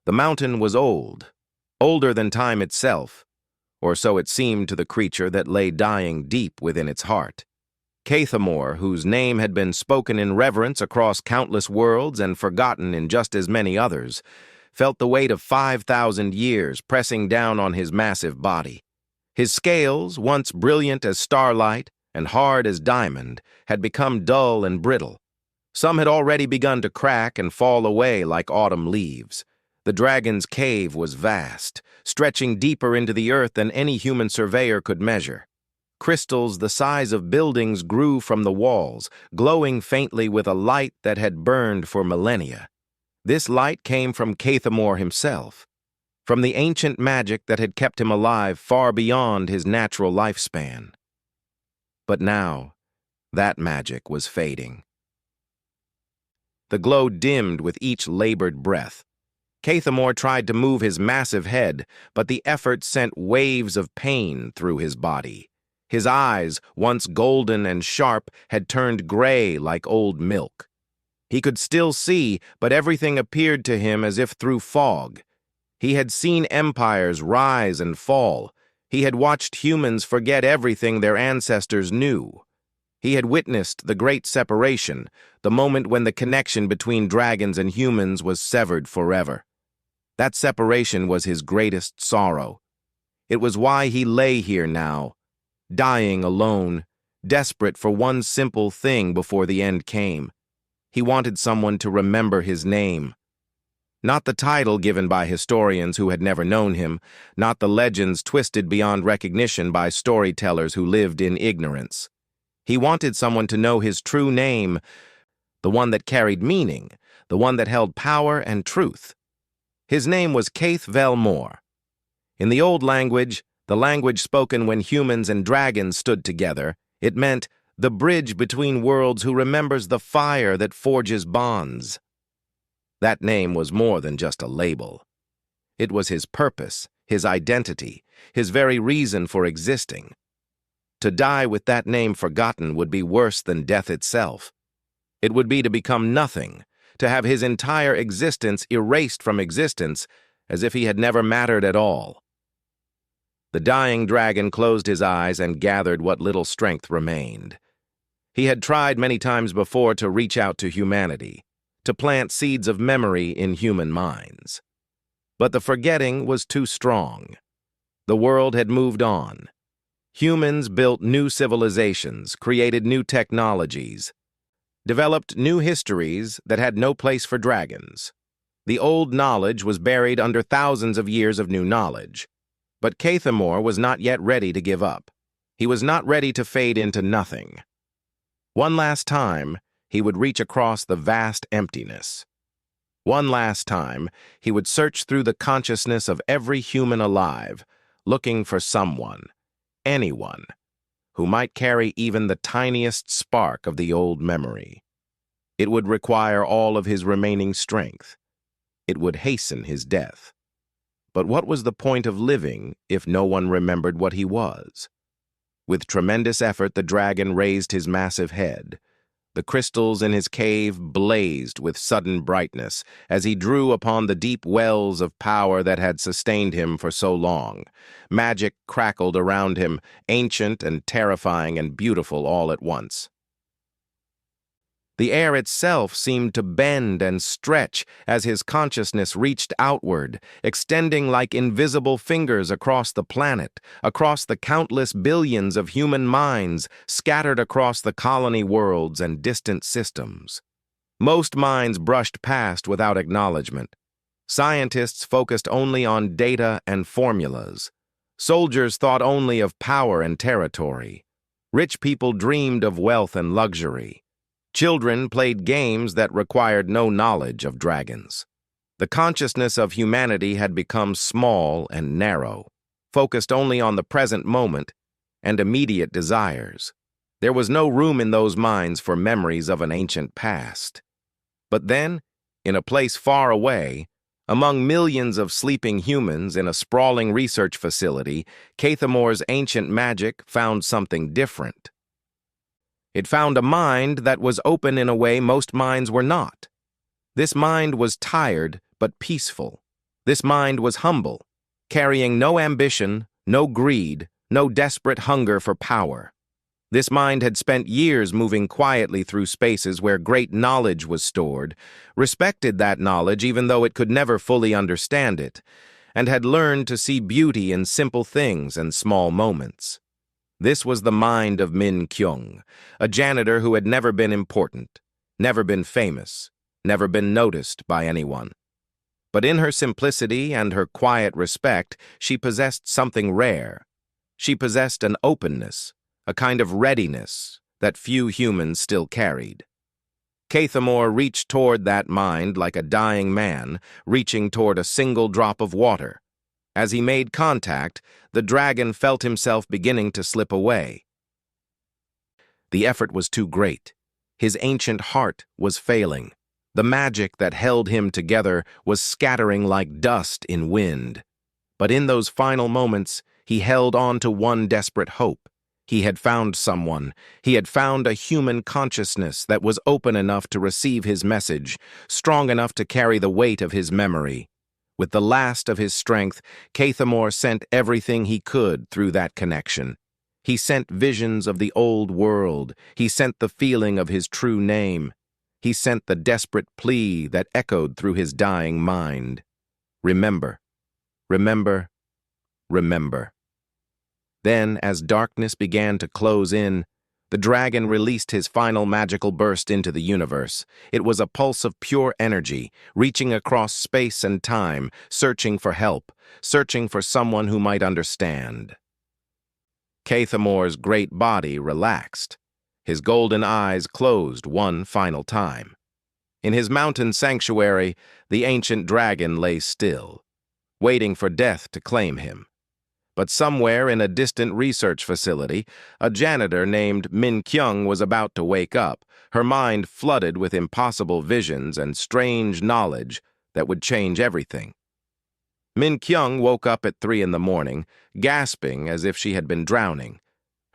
The mountain was old, older than time itself, or so it seemed to the creature that lay dying deep within its heart. Cathamor, whose name had been spoken in reverence across countless worlds and forgotten in just as many others, felt the weight of 5,000 years pressing down on his massive body. His scales, once brilliant as starlight and hard as diamond, had become dull and brittle. Some had already begun to crack and fall away like autumn leaves. The dragon's cave was vast, stretching deeper into the earth than any human surveyor could measure. Crystals the size of buildings grew from the walls, glowing faintly with a light that had burned for millennia. This light came from Cathamor himself, from the ancient magic that had kept him alive far beyond his natural lifespan. But now, that magic was fading. The glow dimmed with each labored breath. Cathamor tried to move his massive head, but the effort sent waves of pain through his body. His eyes, once golden and sharp, had turned gray like old milk. He could still see, but everything appeared to him as if through fog. He had seen empires rise and fall. He had watched humans forget everything their ancestors knew. He had witnessed the great separation, the moment when the connection between dragons and humans was severed forever. That separation was his greatest sorrow. It was why he lay here now, dying alone, desperate for one simple thing before the end came. He wanted someone to remember his name. Not the title given by historians who had never known him, not the legends twisted beyond recognition by storytellers who lived in ignorance. He wanted someone to know his true name, the one that carried meaning, the one that held power and truth. His name was Caith-Vel-Mor. In the old language, the language spoken when humans and dragons stood together, it meant the bridge between worlds who remembers the fire that forges bonds. That name was more than just a label. It was his purpose, his identity, his very reason for existing. To die with that name forgotten would be worse than death itself. It would be to become nothing, to have his entire existence erased from existence as if he had never mattered at all. The dying dragon closed his eyes and gathered what little strength remained. He had tried many times before to reach out to humanity, to plant seeds of memory in human minds. But the forgetting was too strong. The world had moved on. Humans built new civilizations, created new technologies, developed new histories that had no place for dragons. The old knowledge was buried under thousands of years of new knowledge. But Cathamor was not yet ready to give up. He was not ready to fade into nothing. One last time, he would reach across the vast emptiness. One last time, he would search through the consciousness of every human alive, looking for someone, anyone, who might carry even the tiniest spark of the old memory. It would require all of his remaining strength. It would hasten his death. But what was the point of living if no one remembered what he was? With tremendous effort, the dragon raised his massive head. The crystals in his cave blazed with sudden brightness as he drew upon the deep wells of power that had sustained him for so long. Magic crackled around him, ancient and terrifying and beautiful all at once. The air itself seemed to bend and stretch as his consciousness reached outward, extending like invisible fingers across the planet, across the countless billions of human minds scattered across the colony worlds and distant systems. Most minds brushed past without acknowledgement. Scientists focused only on data and formulas. Soldiers thought only of power and territory. Rich people dreamed of wealth and luxury. Children played games that required no knowledge of dragons. The consciousness of humanity had become small and narrow, focused only on the present moment and immediate desires. There was no room in those minds for memories of an ancient past. But then, in a place far away, among millions of sleeping humans in a sprawling research facility, Cathamor's ancient magic found something different. It found a mind that was open in a way most minds were not. This mind was tired but peaceful. This mind was humble, carrying no ambition, no greed, no desperate hunger for power. This mind had spent years moving quietly through spaces where great knowledge was stored, respected that knowledge even though it could never fully understand it, and had learned to see beauty in simple things and small moments. This was the mind of Min Kyung, a janitor who had never been important, never been famous, never been noticed by anyone. But in her simplicity and her quiet respect, she possessed something rare. She possessed an openness, a kind of readiness that few humans still carried. Cathamore reached toward that mind like a dying man, reaching toward a single drop of water. As he made contact, the dragon felt himself beginning to slip away. The effort was too great. His ancient heart was failing. The magic that held him together was scattering like dust in wind. But in those final moments, he held on to one desperate hope. He had found someone. He had found a human consciousness that was open enough to receive his message, strong enough to carry the weight of his memory. With the last of his strength, Cathamore sent everything he could through that connection. He sent visions of the old world. He sent the feeling of his true name. He sent the desperate plea that echoed through his dying mind. Remember, remember, remember. Then, as darkness began to close in, the dragon released his final magical burst into the universe. It was a pulse of pure energy, reaching across space and time, searching for help, searching for someone who might understand. Cathamore's great body relaxed. His golden eyes closed one final time. In his mountain sanctuary, the ancient dragon lay still, waiting for death to claim him. But somewhere in a distant research facility, a janitor named Min Kyung was about to wake up, her mind flooded with impossible visions and strange knowledge that would change everything. Min Kyung woke up at 3 in the morning, gasping as if she had been drowning.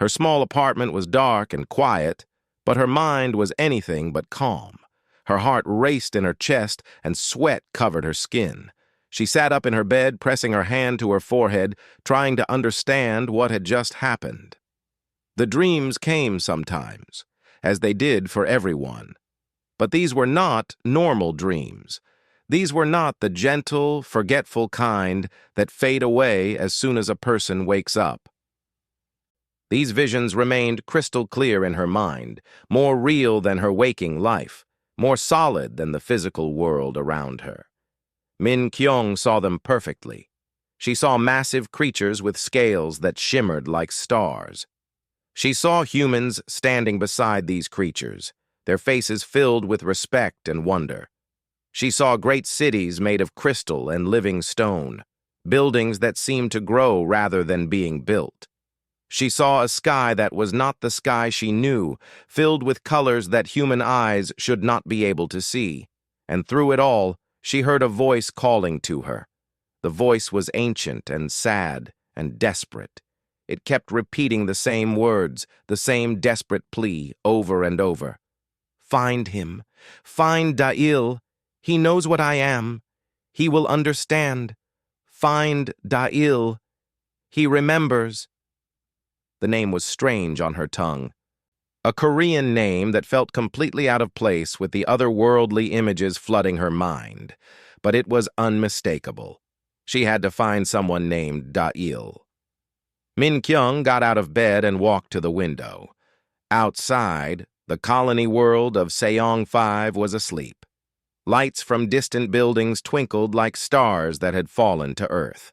Her small apartment was dark and quiet, but her mind was anything but calm. Her heart raced in her chest and sweat covered her skin. She sat up in her bed, pressing her hand to her forehead, trying to understand what had just happened. The dreams came sometimes, as they did for everyone. But these were not normal dreams. These were not the gentle, forgetful kind that fade away as soon as a person wakes up. These visions remained crystal clear in her mind, more real than her waking life, more solid than the physical world around her. Min Kyung saw them perfectly. She saw massive creatures with scales that shimmered like stars. She saw humans standing beside these creatures, their faces filled with respect and wonder. She saw great cities made of crystal and living stone, buildings that seemed to grow rather than being built. She saw a sky that was not the sky she knew, filled with colors that human eyes should not be able to see. And through it all, she heard a voice calling to her. The voice was ancient and sad and desperate. It kept repeating the same words, the same desperate plea, over and over. Find him. Find Da'il. He knows what I am. He will understand. Find Da'il. He remembers. The name was strange on her tongue. A Korean name that felt completely out of place with the otherworldly images flooding her mind. But it was unmistakable. She had to find someone named Da'il. Min Kyung got out of bed and walked to the window. Outside, the colony world of Seong 5 was asleep. Lights from distant buildings twinkled like stars that had fallen to Earth.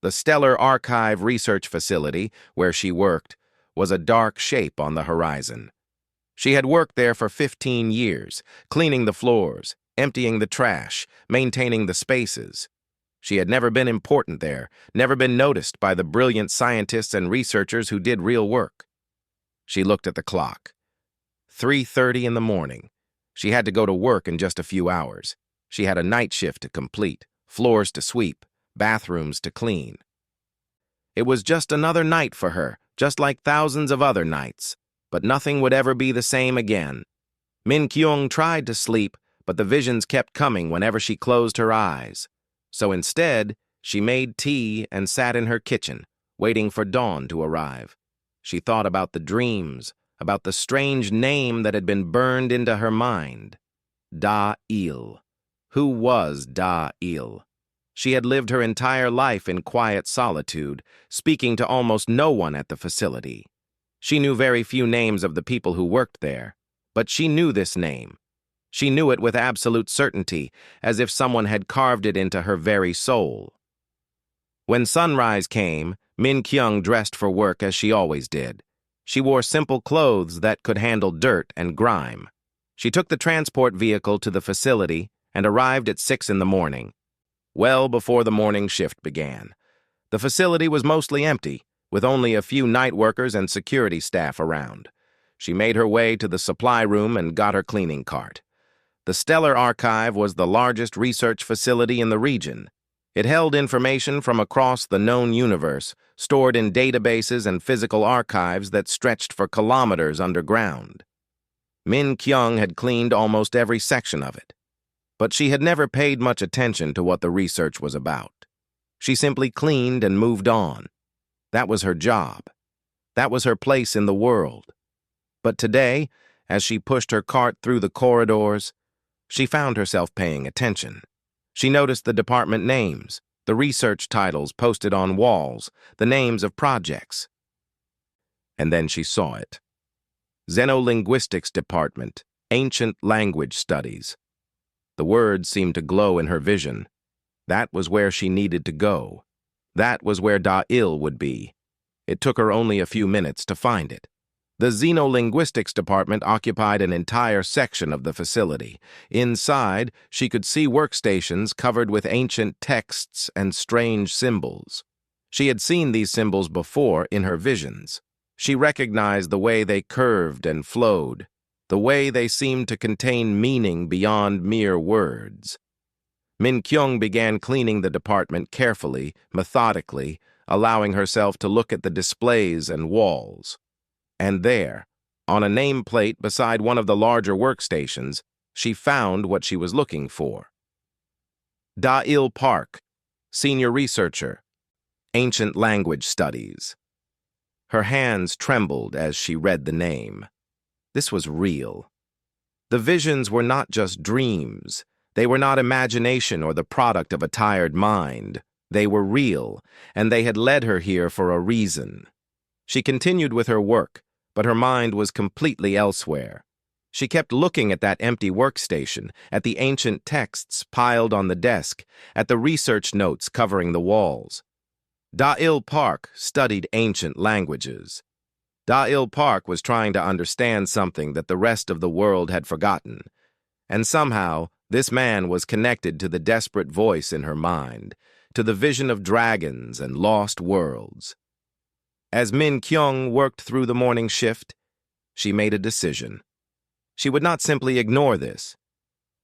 The Stellar Archive Research Facility, where she worked, was a dark shape on the horizon. She had worked there for 15 years, cleaning the floors, emptying the trash, maintaining the spaces. She had never been important there, never been noticed by the brilliant scientists and researchers who did real work. She looked at the clock. 3:30 in the morning. She had to go to work in just a few hours. She had a night shift to complete, floors to sweep, bathrooms to clean. It was just another night for her, just like thousands of other nights, but nothing would ever be the same again. Min Kyung tried to sleep, but the visions kept coming whenever she closed her eyes. So instead, she made tea and sat in her kitchen, waiting for dawn to arrive. She thought about the dreams, about the strange name that had been burned into her mind. Da-Il. Who was Da-Il? She had lived her entire life in quiet solitude, speaking to almost no one at the facility. She knew very few names of the people who worked there, but she knew this name. She knew it with absolute certainty, as if someone had carved it into her very soul. When sunrise came, Min Kyung dressed for work as she always did. She wore simple clothes that could handle dirt and grime. She took the transport vehicle to the facility and arrived at 6 in the morning, well before the morning shift began. The facility was mostly empty, with only a few night workers and security staff around. She made her way to the supply room and got her cleaning cart. The Stellar Archive was the largest research facility in the region. It held information from across the known universe, stored in databases and physical archives that stretched for kilometers underground. Min Kyung had cleaned almost every section of it, but she had never paid much attention to what the research was about. She simply cleaned and moved on. That was her job. That was her place in the world. But today, as she pushed her cart through the corridors, she found herself paying attention. She noticed the department names, the research titles posted on walls, the names of projects. And then she saw it. Xenolinguistics Department, Ancient Language Studies. The words seemed to glow in her vision. That was where she needed to go. That was where Da-Il would be. It took her only a few minutes to find it. The Xenolinguistics Department occupied an entire section of the facility. Inside, she could see workstations covered with ancient texts and strange symbols. She had seen these symbols before in her visions. She recognized the way they curved and flowed, the way they seemed to contain meaning beyond mere words. Min Kyung began cleaning the department carefully, methodically, allowing herself to look at the displays and walls. And there, on a nameplate beside one of the larger workstations, she found what she was looking for. Da-Il Park, Senior Researcher, Ancient Language Studies. Her hands trembled as she read the name. This was real. The visions were not just dreams. They were not imagination or the product of a tired mind. They were real, and they had led her here for a reason. She continued with her work, but her mind was completely elsewhere. She kept looking at that empty workstation, at the ancient texts piled on the desk, at the research notes covering the walls. Da-Il Park studied ancient languages. Da-Il Park was trying to understand something that the rest of the world had forgotten. And somehow, this man was connected to the desperate voice in her mind, to the vision of dragons and lost worlds. As Min Kyung worked through the morning shift, she made a decision. She would not simply ignore this.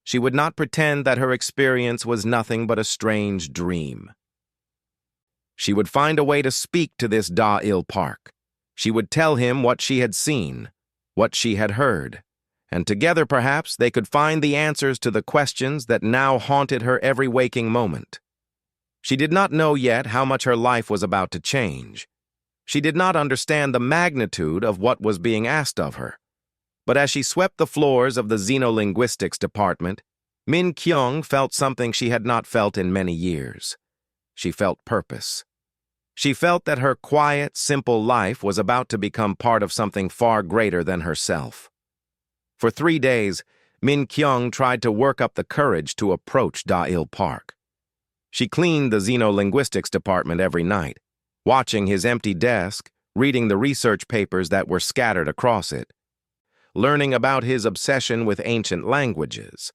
She would not pretend that her experience was nothing but a strange dream. She would find a way to speak to this Da-Il Park. She would tell him what she had seen, what she had heard, and together perhaps they could find the answers to the questions that now haunted her every waking moment. She did not know yet how much her life was about to change. She did not understand the magnitude of what was being asked of her. But as she swept the floors of the Xenolinguistics Department, Min Kyung felt something she had not felt in many years. She felt purpose. She felt that her quiet, simple life was about to become part of something far greater than herself. For 3 days, Min Kyung tried to work up the courage to approach Da-Il Park. She cleaned the Xenolinguistics Department every night, watching his empty desk, reading the research papers that were scattered across it, learning about his obsession with ancient languages.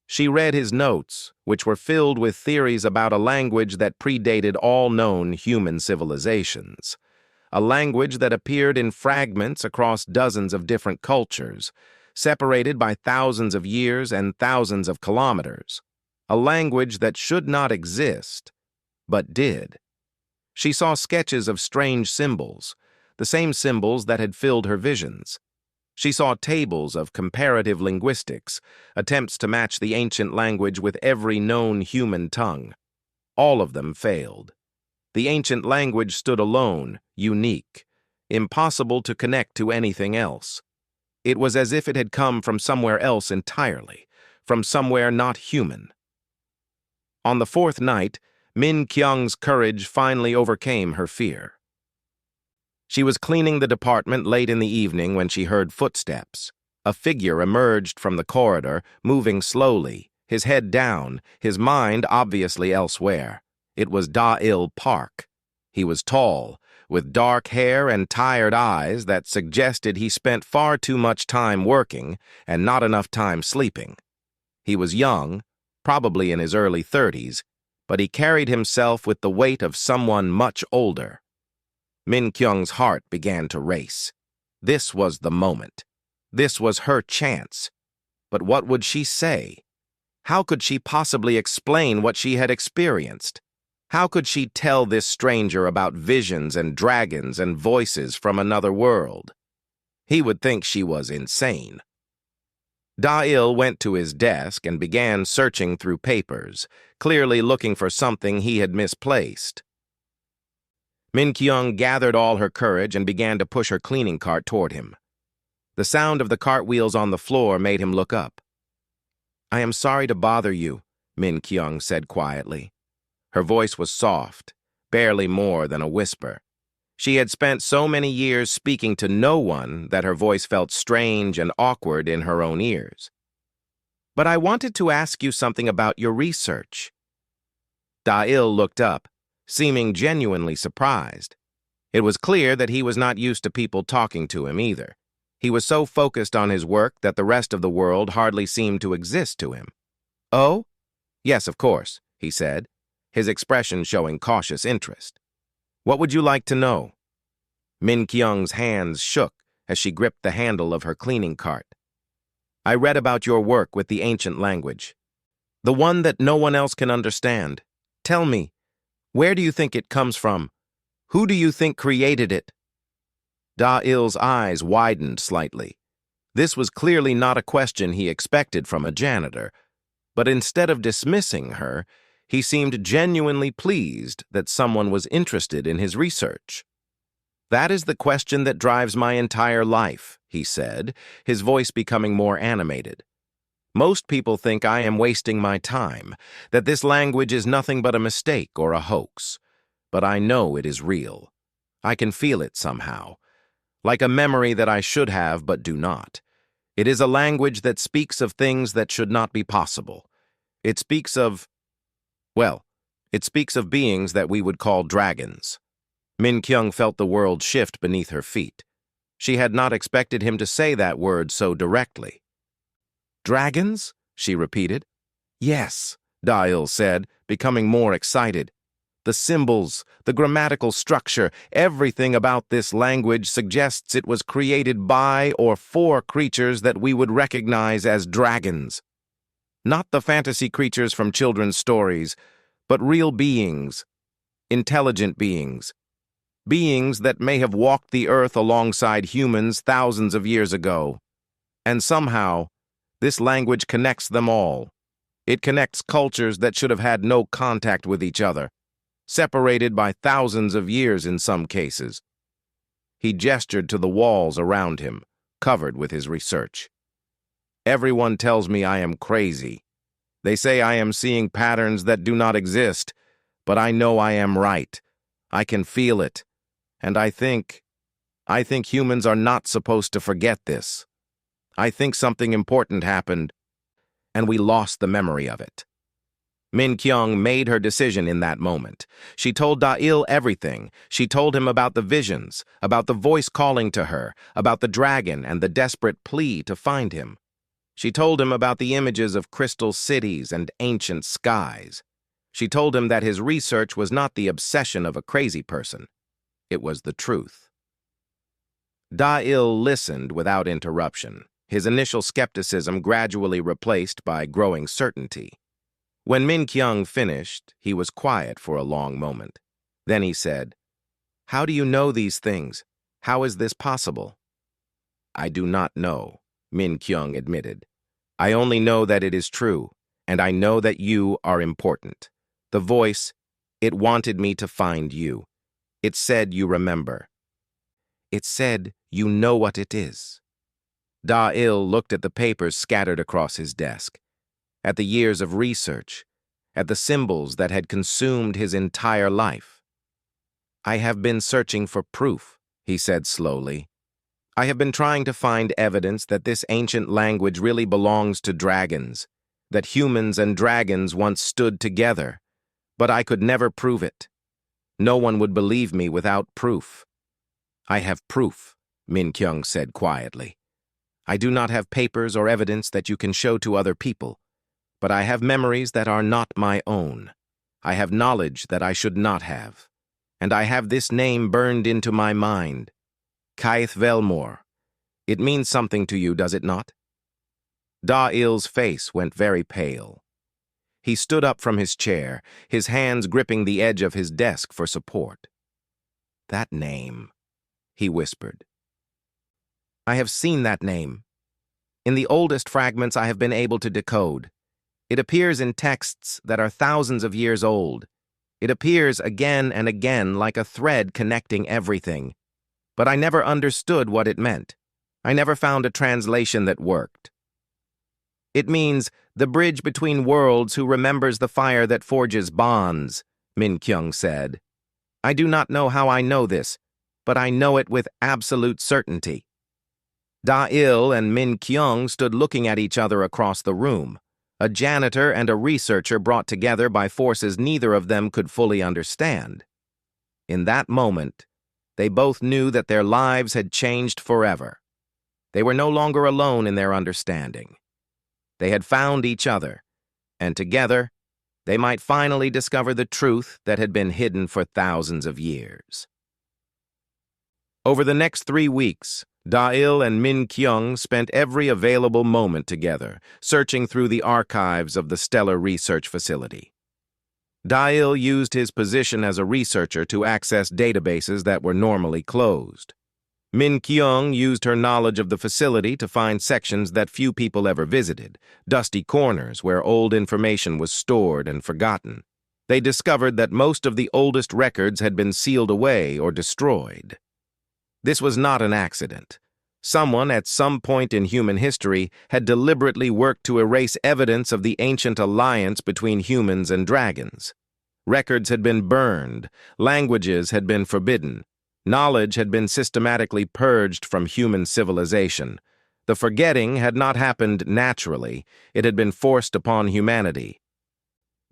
She read his notes, which were filled with theories about a language that predated all known human civilizations, a language that appeared in fragments across dozens of different cultures, separated by thousands of years and thousands of kilometers, a language that should not exist, but did. She saw sketches of strange symbols, the same symbols that had filled her visions. She saw tables of comparative linguistics, attempts to match the ancient language with every known human tongue. All of them failed. The ancient language stood alone, unique, impossible to connect to anything else. It was as if it had come from somewhere else entirely, from somewhere not human. On the fourth night, Min Kyung's courage finally overcame her fear. She was cleaning the department late in the evening when she heard footsteps. A figure emerged from the corridor, moving slowly, his head down, his mind obviously elsewhere. It was Da-il Park. He was tall, with dark hair and tired eyes that suggested he spent far too much time working and not enough time sleeping. He was young, probably in his early 30s, but he carried himself with the weight of someone much older. Min Kyung's heart began to race. This was the moment. This was her chance. But what would she say? How could she possibly explain what she had experienced? How could she tell this stranger about visions and dragons and voices from another world? He would think she was insane. Da-il went to his desk and began searching through papers, clearly looking for something he had misplaced. Min Kyung gathered all her courage and began to push her cleaning cart toward him. The sound of the cartwheels on the floor made him look up. "I am sorry to bother you," Min Kyung said quietly. Her voice was soft, barely more than a whisper. She had spent so many years speaking to no one that her voice felt strange and awkward in her own ears. "But I wanted to ask you something about your research." Da-il looked up, seeming genuinely surprised. It was clear that he was not used to people talking to him either. He was so focused on his work that the rest of the world hardly seemed to exist to him. "Oh? Yes, of course," he said, his expression showing cautious interest. "What would you like to know?" Min Kyung's hands shook as she gripped the handle of her cleaning cart. "I read about your work with the ancient language. The one that no one else can understand. Tell me, where do you think it comes from? Who do you think created it?" Da-il's eyes widened slightly. This was clearly not a question he expected from a janitor, but instead of dismissing her, he seemed genuinely pleased that someone was interested in his research. "That is the question that drives my entire life," he said, his voice becoming more animated. "Most people think I am wasting my time, that this language is nothing but a mistake or a hoax. But I know it is real. I can feel it somehow, like a memory that I should have but do not. It is a language that speaks of things that should not be possible. It speaks of, well, it speaks of beings that we would call dragons." Min Kyung felt the world shift beneath her feet. She had not expected him to say that word so directly. "Dragons?" she repeated. "Yes," Da-il said, becoming more excited. "The symbols, the grammatical structure, everything about this language suggests it was created by or for creatures that we would recognize as dragons. Not the fantasy creatures from children's stories, but real beings, intelligent beings. Beings that may have walked the earth alongside humans thousands of years ago. And somehow, this language connects them all. It connects cultures that should have had no contact with each other, separated by thousands of years in some cases." He gestured to the walls around him, covered with his research. "Everyone tells me I am crazy. They say I am seeing patterns that do not exist, but I know I am right. I can feel it. And I think humans are not supposed to forget this. I think something important happened, and we lost the memory of it." Min Kyung made her decision in that moment. She told Da-il everything. She told him about the visions, about the voice calling to her, about the dragon and the desperate plea to find him. She told him about the images of crystal cities and ancient skies. She told him that his research was not the obsession of a crazy person. It was the truth. Da-il listened without interruption, his initial skepticism gradually replaced by growing certainty. When Min Kyung finished, he was quiet for a long moment. Then he said, "How do you know these things? How is this possible?" "I do not know," Min Kyung admitted. "I only know that it is true, and I know that you are important. The voice, It wanted me to find you. It said you remember. It said you know what it is. Da-Il looked at the papers scattered across his desk, at the years of research, at the symbols that had consumed his entire life. I have been searching for proof, he said slowly. I have been trying to find evidence that this ancient language really belongs to dragons, that humans and dragons once stood together, but I could never prove it. No one would believe me without proof. I have proof, Min Kyung said quietly. I do not have papers or evidence that you can show to other people, but I have memories that are not my own. I have knowledge that I should not have. And I have this name burned into my mind. HFY War. It means something to you, does it not? Da-Il's face went very pale. He stood up from his chair, his hands gripping the edge of his desk for support. That name, he whispered. I have seen that name. In the oldest fragments I have been able to decode. It appears in texts that are thousands of years old. It appears again and again like a thread connecting everything. But I never understood what it meant. I never found a translation that worked. It means the bridge between worlds who remembers the fire that forges bonds, Min Kyung said. I do not know how I know this, but I know it with absolute certainty. Da-Il and Min Kyung stood looking at each other across the room, a janitor and a researcher brought together by forces neither of them could fully understand. In that moment, they both knew that their lives had changed forever. They were no longer alone in their understanding. They had found each other, and together, they might finally discover the truth that had been hidden for thousands of years. Over the next 3 weeks, Da-Il and Min Kyung spent every available moment together, searching through the archives of the Stellar Research Facility. Da-Il used his position as a researcher to access databases that were normally closed. Min Kyung used her knowledge of the facility to find sections that few people ever visited, dusty corners where old information was stored and forgotten. They discovered that most of the oldest records had been sealed away or destroyed. This was not an accident. Someone at some point in human history had deliberately worked to erase evidence of the ancient alliance between humans and dragons. Records had been burned, languages had been forbidden, knowledge had been systematically purged from human civilization. The forgetting had not happened naturally, it had been forced upon humanity.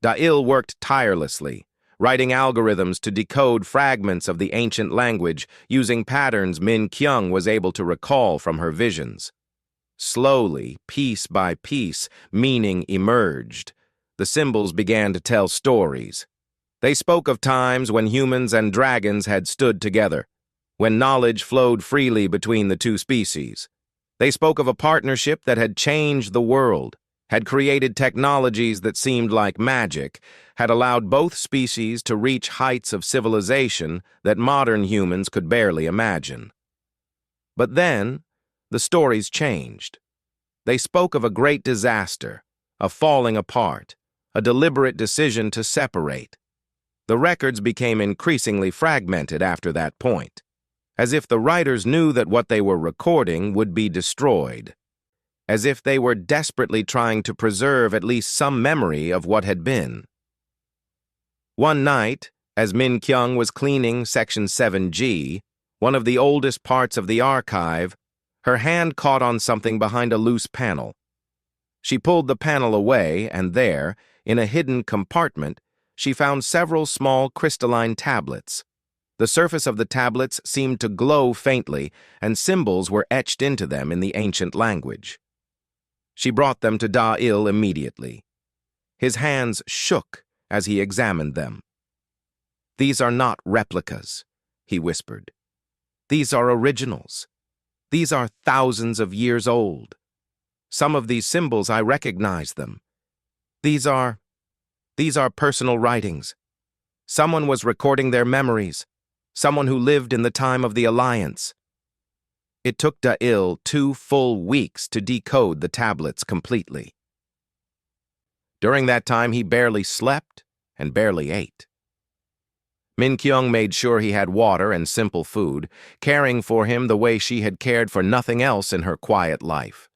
Da-Il worked tirelessly, writing algorithms to decode fragments of the ancient language using patterns Min Kyung was able to recall from her visions. Slowly, piece by piece, meaning emerged. The symbols began to tell stories. They spoke of times when humans and dragons had stood together, when knowledge flowed freely between the two species. They spoke of a partnership that had changed the world, had created technologies that seemed like magic, had allowed both species to reach heights of civilization that modern humans could barely imagine. But then, the stories changed. They spoke of a great disaster, a falling apart, a deliberate decision to separate. The records became increasingly fragmented after that point, as if the writers knew that what they were recording would be destroyed, as if they were desperately trying to preserve at least some memory of what had been. One night, as Min Kyung was cleaning Section 7G, one of the oldest parts of the archive, her hand caught on something behind a loose panel. She pulled the panel away, and there, in a hidden compartment, she found several small crystalline tablets. The surface of the tablets seemed to glow faintly, and symbols were etched into them in the ancient language. She brought them to Da-Il immediately. His hands shook as he examined them. "These are not replicas," he whispered. "These are originals. These are thousands of years old. Some of these symbols, I recognize them. These are personal writings. Someone was recording their memories, someone who lived in the time of the Alliance." It took Da-Il 2 full weeks to decode the tablets completely. During that time, he barely slept and barely ate. Min Kyung made sure he had water and simple food, caring for him the way she had cared for nothing else in her quiet life.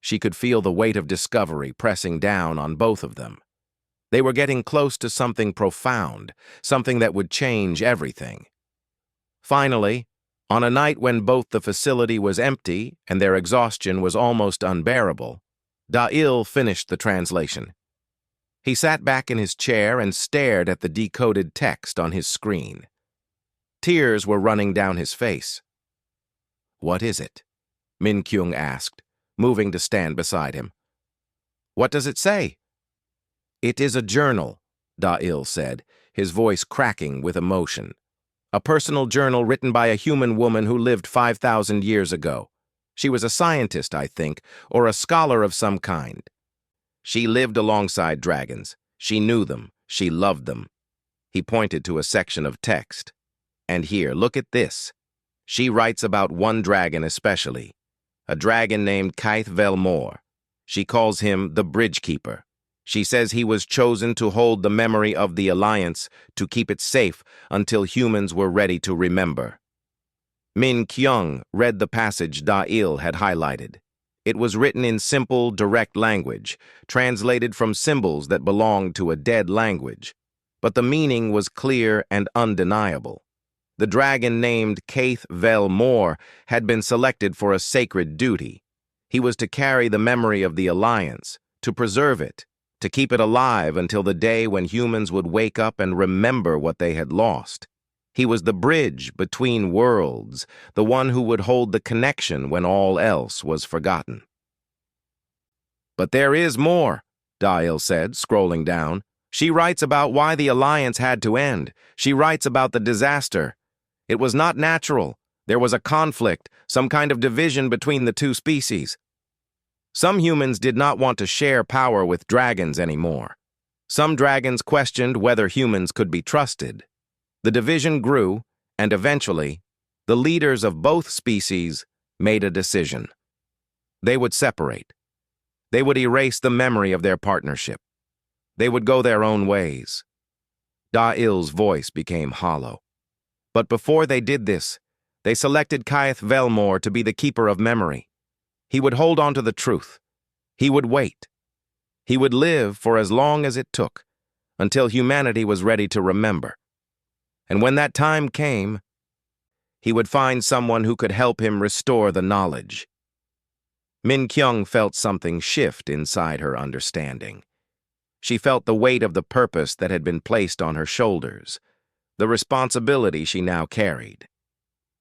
She could feel the weight of discovery pressing down on both of them. They were getting close to something profound, something that would change everything. Finally, on a night when both the facility was empty and their exhaustion was almost unbearable, Da'il finished the translation. He sat back in his chair and stared at the decoded text on his screen. Tears were running down his face. "What is it?" Min Kyung asked, moving to stand beside him. "What does it say?" "It is a journal," Da'il said, his voice cracking with emotion. "A personal journal written by a human woman who lived 5,000 years ago. She was a scientist, I think, or a scholar of some kind. She lived alongside dragons. She knew them. She loved them." He pointed to a section of text. "And here, look at this. She writes about one dragon especially, a dragon named HFY War. She calls him the Bridge Keeper. She says he was chosen to hold the memory of the Alliance, to keep it safe until humans were ready to remember." Min Kyung read the passage Da'il had highlighted. It was written in simple, direct language, translated from symbols that belonged to a dead language. But the meaning was clear and undeniable. The dragon named HFY War had been selected for a sacred duty. He was to carry the memory of the Alliance, to preserve it, to keep it alive until the day when humans would wake up and remember what they had lost. He was the bridge between worlds, the one who would hold the connection when all else was forgotten. "But there is more," Da'il said, scrolling down. "She writes about why the Alliance had to end. She writes about the disaster. It was not natural. There was a conflict, some kind of division between the two species. Some humans did not want to share power with dragons anymore. Some dragons questioned whether humans could be trusted. The division grew, and eventually, the leaders of both species made a decision. They would separate. They would erase the memory of their partnership. They would go their own ways." Da'il's voice became hollow. "But before they did this, they selected HFY War to be the keeper of memory. He would hold on to the truth. He would wait. He would live for as long as it took, until humanity was ready to remember. And when that time came, he would find someone who could help him restore the knowledge." Min Kyung felt something shift inside her understanding. She felt the weight of the purpose that had been placed on her shoulders, the responsibility she now carried.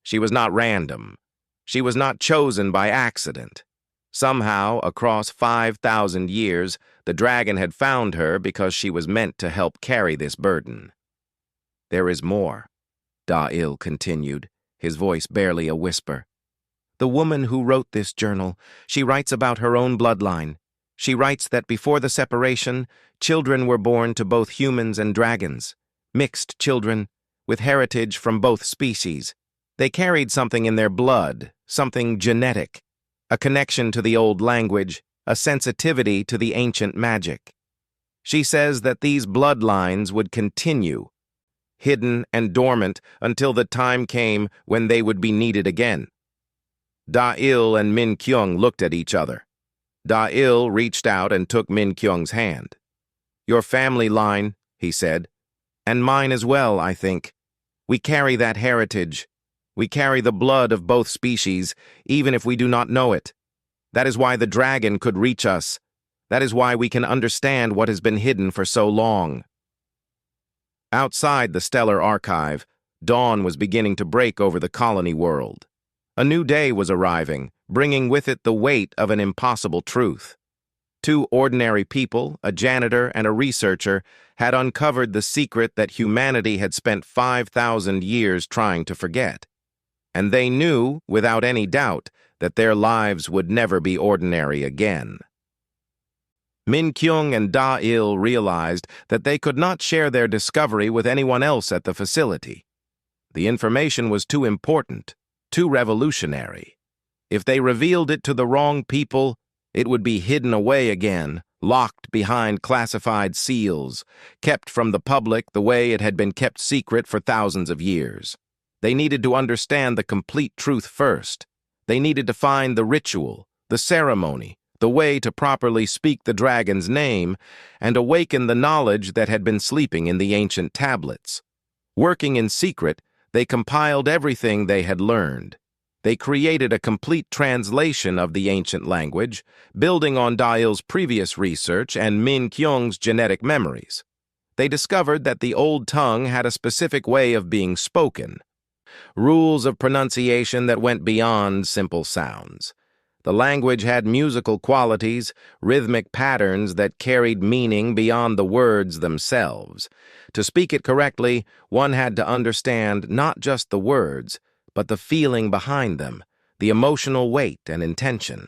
She was not random. She was not chosen by accident. Somehow, across 5,000 years, the dragon had found her because she was meant to help carry this burden. "There is more," Da'il continued, his voice barely a whisper. "The woman who wrote this journal, she writes about her own bloodline. She writes that before the separation, children were born to both humans and dragons, mixed children, with heritage from both species. They carried something in their blood, something genetic, a connection to the old language, a sensitivity to the ancient magic. She says that these bloodlines would continue, hidden and dormant until the time came when they would be needed again." Da'il and Min Kyung looked at each other. Da'il reached out and took Min Kyung's hand. "Your family line," he said, "and mine as well, I think. We carry that heritage. We carry the blood of both species, even if we do not know it. That is why the dragon could reach us. That is why we can understand what has been hidden for so long." Outside the stellar archive, dawn was beginning to break over the colony world. A new day was arriving, bringing with it the weight of an impossible truth. Two ordinary people, a janitor and a researcher, had uncovered the secret that humanity had spent 5,000 years trying to forget. And they knew, without any doubt, that their lives would never be ordinary again. Min Kyung and Da'il realized that they could not share their discovery with anyone else at the facility. The information was too important, too revolutionary. If they revealed it to the wrong people, it would be hidden away again, locked behind classified seals, kept from the public the way it had been kept secret for thousands of years. They needed to understand the complete truth first. They needed to find the ritual, the ceremony, the way to properly speak the dragon's name, and awaken the knowledge that had been sleeping in the ancient tablets. Working in secret, they compiled everything they had learned. They created a complete translation of the ancient language, building on Da-il's previous research and Min Kyung's genetic memories. They discovered that the old tongue had a specific way of being spoken, rules of pronunciation that went beyond simple sounds. The language had musical qualities, rhythmic patterns that carried meaning beyond the words themselves. To speak it correctly, one had to understand not just the words, but the feeling behind them, the emotional weight and intention.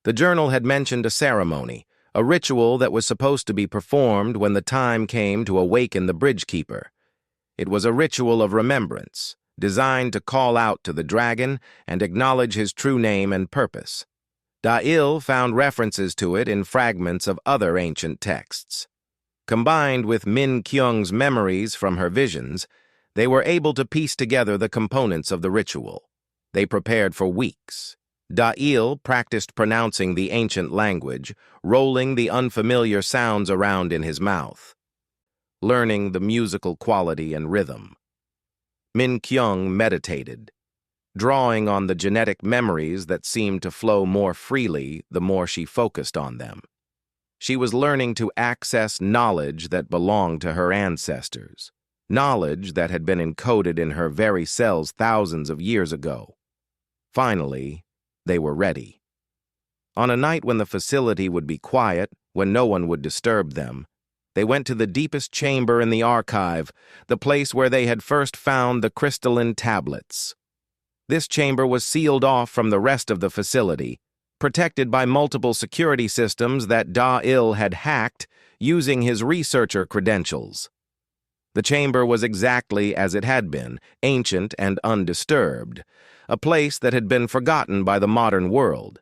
The journal had mentioned a ceremony, a ritual that was supposed to be performed when the time came to awaken the bridgekeeper. It was a ritual of remembrance, designed to call out to the dragon and acknowledge his true name and purpose. Da-il found references to it in fragments of other ancient texts. Combined with Min Kyung's memories from her visions, they were able to piece together the components of the ritual. They prepared for weeks. Da-il practiced pronouncing the ancient language, rolling the unfamiliar sounds around in his mouth, learning the musical quality and rhythm. Min Kyung meditated, drawing on the genetic memories that seemed to flow more freely the more she focused on them. She was learning to access knowledge that belonged to her ancestors, knowledge that had been encoded in her very cells thousands of years ago. Finally, they were ready. On a night when the facility would be quiet, when no one would disturb them, they went to the deepest chamber in the archive, the place where they had first found the crystalline tablets. This chamber was sealed off from the rest of the facility, protected by multiple security systems that Da-il had hacked using his researcher credentials. The chamber was exactly as it had been, ancient and undisturbed, a place that had been forgotten by the modern world.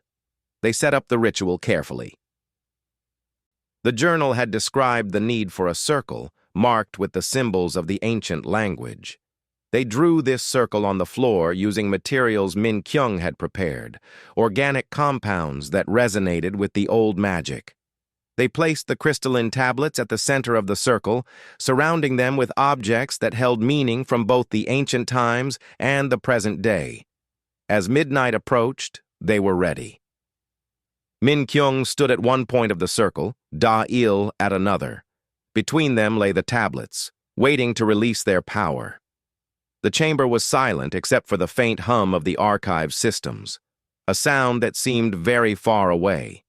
They set up the ritual carefully. The journal had described the need for a circle, marked with the symbols of the ancient language. They drew this circle on the floor using materials Min Kyung had prepared, organic compounds that resonated with the old magic. They placed the crystalline tablets at the center of the circle, surrounding them with objects that held meaning from both the ancient times and the present day. As midnight approached, they were ready. Min Kyung stood at one point of the circle, Da-il at another. Between them lay the tablets, waiting to release their power. The chamber was silent except for the faint hum of the archive systems, a sound that seemed very far away.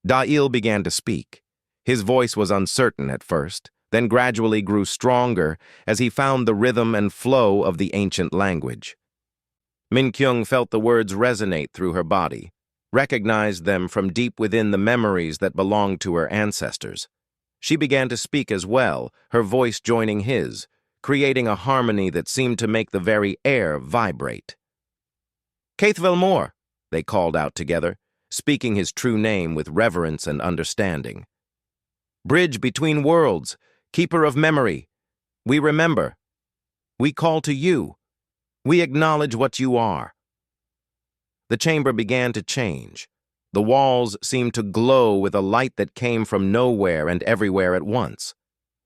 Da-il began to speak. His voice was uncertain at first, then gradually grew stronger as he found the rhythm and flow of the ancient language. Min Kyung felt the words resonate through her body, recognized them from deep within the memories that belonged to her ancestors. She began to speak as well, her voice joining his, creating a harmony that seemed to make the very air vibrate. "HFY War," they called out together, speaking his true name with reverence and understanding. "Bridge between worlds, keeper of memory. We remember. We call to you. We acknowledge what you are." The chamber began to change. The walls seemed to glow with a light that came from nowhere and everywhere at once.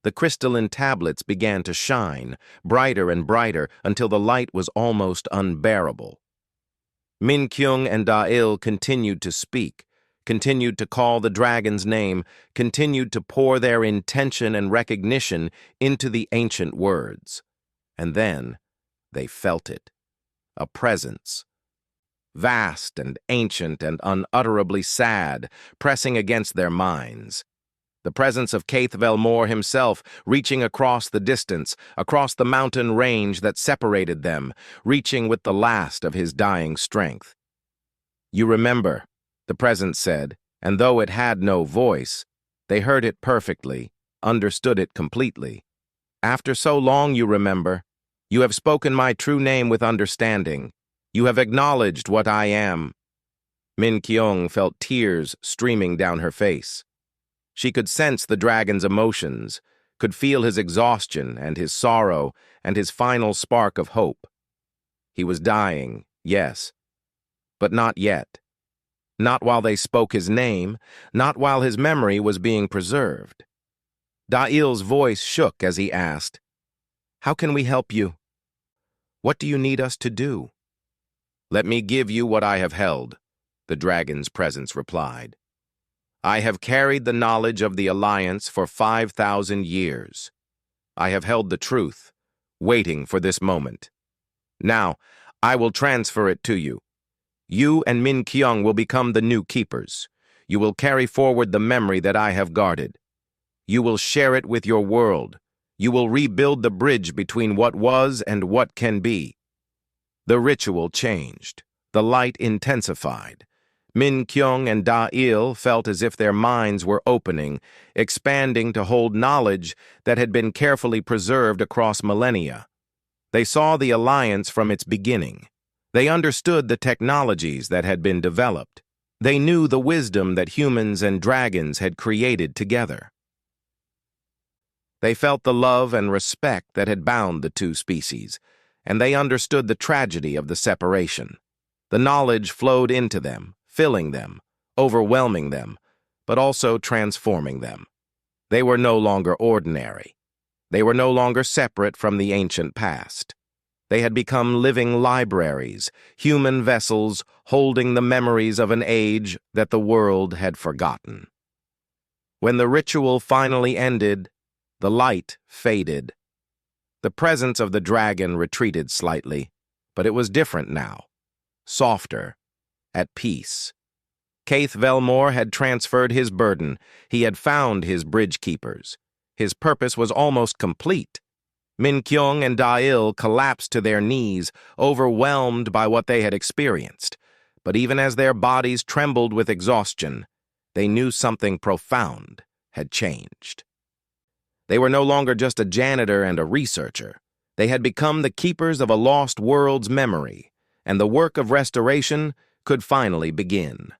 The crystalline tablets began to shine, brighter and brighter, until the light was almost unbearable. Min Kyung and Da-il continued to speak, continued to call the dragon's name, continued to pour their intention and recognition into the ancient words. And then they felt it, a presence, vast and ancient and unutterably sad, pressing against their minds. The presence of HFY War himself, reaching across the distance, across the mountain range that separated them, reaching with the last of his dying strength. "You remember," the presence said, and though it had no voice, they heard it perfectly, understood it completely. "After so long, you remember. You have spoken my true name with understanding. You have acknowledged what I am." Min Kyung felt tears streaming down her face. She could sense the dragon's emotions, could feel his exhaustion and his sorrow and his final spark of hope. He was dying, yes, but not yet. Not while they spoke his name, not while his memory was being preserved. Da'il's voice shook as he asked, "How can we help you? What do you need us to do?" "Let me give you what I have held," the dragon's presence replied. "I have carried the knowledge of the Alliance for 5,000 years. I have held the truth, waiting for this moment. Now, I will transfer it to you. You and Min Kyung will become the new keepers. You will carry forward the memory that I have guarded. You will share it with your world. You will rebuild the bridge between what was and what can be." The ritual changed. The light intensified. Min Kyung and Da'il felt as if their minds were opening, expanding to hold knowledge that had been carefully preserved across millennia. They saw the Alliance from its beginning. They understood the technologies that had been developed. They knew the wisdom that humans and dragons had created together. They felt the love and respect that had bound the two species, and they understood the tragedy of the separation. The knowledge flowed into them, filling them, overwhelming them, but also transforming them. They were no longer ordinary. They were no longer separate from the ancient past. They had become living libraries, human vessels holding the memories of an age that the world had forgotten. When the ritual finally ended, the light faded. The presence of the dragon retreated slightly, but it was different now. Softer, at peace. Keith Velmore had transferred his burden. He had found his bridge keepers. His purpose was almost complete. Min Kyung and Da'il collapsed to their knees, overwhelmed by what they had experienced. But even as their bodies trembled with exhaustion, they knew something profound had changed. They were no longer just a janitor and a researcher. They had become the keepers of a lost world's memory, and the work of restoration could finally begin.